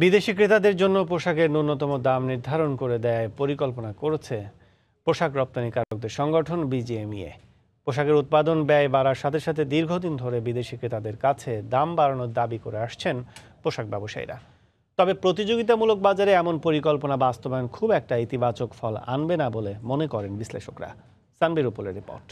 বিদেশি ক্রেতাদের জন্য পোশাকের ন্যূনতম দাম নির্ধারণ করে দেয় পরিকল্পনা করেছে পোশাক রপ্তানিকারকদের সংগঠন বিজিএমইএ। পোশাকের উৎপাদন ব্যয় বাড়ার সাথে সাথে দীর্ঘদিন ধরে বিদেশি ক্রেতাদের কাছে দাম বাড়ানোর দাবি করে আসছেন পোশাক ব্যবসায়ীরা। তবে প্রতিযোগিতামূলক বাজারে এমন পরিকল্পনা বাস্তবায়ন খুব একটা ইতিবাচক ফল আনবে না বলে মনে করেন বিশ্লেষকরা। সানবির উপরের রিপোর্ট।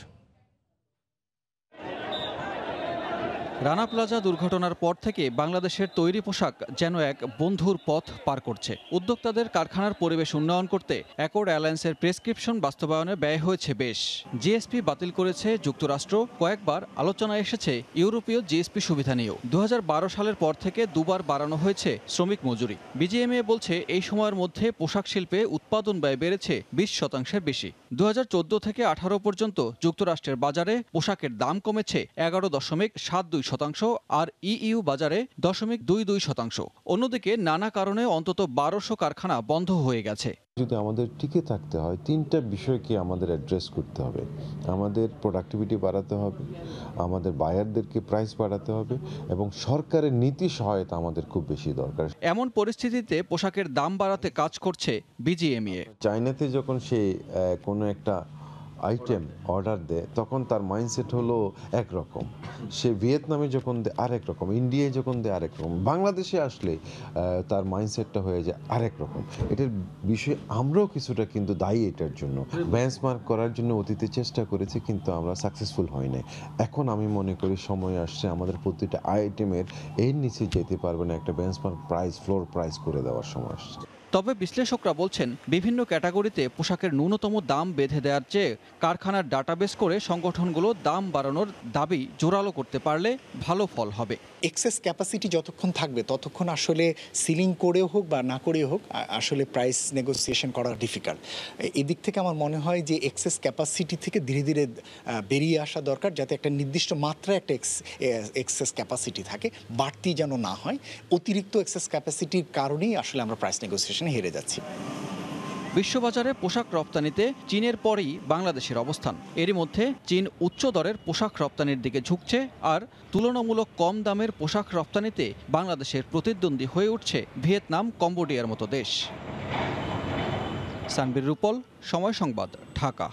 রানা প্লাজা দুর্ঘটনার পর থেকে বাংলাদেশের তৈরি পোশাক যেন এক বন্ধুর পথ পার করছে। উদ্যোক্তাদের কারখানার পরিবেশ উন্নয়ন করতে অ্যাকর্ড অ্যালায়েন্সের প্রেসক্রিপশন বাস্তবায়নে ব্যয় হয়েছে বেশ। জিএসপি বাতিল করেছে যুক্তরাষ্ট্র, কয়েকবার আলোচনায় এসেছে ইউরোপীয় জিএসপি সুবিধা নিয়েও। ২০১২ সালের পর থেকে দুবার বাড়ানো হয়েছে শ্রমিক মজুরি। বিজিএমএ বলছে এই সময়ের মধ্যে পোশাক শিল্পে উৎপাদন ব্যয় বেড়েছে ২০% বেশি। ২০১৪ থেকে ১৮ পর্যন্ত যুক্তরাষ্ট্রের বাজারে পোশাকের দাম কমেছে ১১.৭২%, আর ইইউ বাজারে 0.22%। অন্যদিকে নানা কারণে অন্তত ১২০০ কারখানা বন্ধ হয়ে গেছে। যদি আমাদের টিকে থাকতে হয়, তিনটা বিষয়কে আমাদের অ্যাড্রেস করতে হবে। আমাদের প্রোডাক্টিভিটি বাড়াতে হবে, আমাদের বায়ারদেরকে প্রাইস বাড়াতে হবে, এবং সরকারের নীতি সহায়তা আমাদের খুব বেশি দরকার। এমন পরিস্থিতিতে পোশাকের দাম বাড়াতে কাজ করছে বিজিএমইএ। চায়নাতে যখন সে কোনো একটা আইটেম অর্ডার দেয়, তখন তার মাইন্ডসেট হলো একরকম। সে ভিয়েতনামে যখন দেয় আরেক রকম, ইন্ডিয়ায় যখন দেয় আরেক রকম, বাংলাদেশে আসলে তার মাইন্ডসেটটা হয়ে যায় আরেক রকম। এটার বিষয়ে আমরাও কিছুটা কিন্তু দায়ী এটার জন্য। বেঞ্চমার্ক করার জন্য অতীতে চেষ্টা করেছি, কিন্তু আমরা সাকসেসফুল হই নাই। এখন আমি মনে করি সময় আসছে আমাদের প্রতিটা আইটেমের এর নিচে যেতে পারবে না, একটা বেঞ্চমার্ক প্রাইস, ফ্লোর প্রাইস করে দেওয়ার সময় আসছে। তবে বিশ্লেষকরা বলছেন, বিভিন্ন ক্যাটাগরিতে পোশাকের ন্যূনতম দাম বেঁধে দেওয়ার চেয়ে কারখানার ডাটাবেস করে সংগঠনগুলো দাম বাড়ানোর দাবি জোরালো করতে পারলে ভালো ফল হবে। এক্সেস ক্যাপাসিটি যতক্ষণ থাকবে ততক্ষণ আসলে সিলিং করেও হোক বা না করেও হোক আসলে প্রাইস নেগোসিয়েশন করা ডিফিকাল্ট। এদিক থেকে আমার মনে হয় যে এক্সেস ক্যাপাসিটি থেকে ধীরে ধীরে বেরিয়ে আসা দরকার, যাতে একটা নির্দিষ্ট মাত্রায় একটা এক্সেস ক্যাপাসিটি থাকে, বাড়তি যেন না হয়। অতিরিক্ত এক্সেস ক্যাপাসিটির কারণেই আসলে আমরা প্রাইস নেগোসিয়েশনে হেরে যাচ্ছি। বিশ্ববাজারে পোশাক রপ্তানিতে চীনের পরেই বাংলাদেশের অবস্থান। এরই মধ্যে চীন উচ্চ দরের পোশাক রপ্তানির দিকে ঝুঁকছে, আর তুলনামূলক কম দামের পোশাক রপ্তানিতে বাংলাদেশের প্রতিদ্বন্দ্বী হয়ে উঠছে ভিয়েতনাম, কম্বোডিয়ার মতো দেশ। সানবির রূপল, সময় সংবাদ, ঢাকা।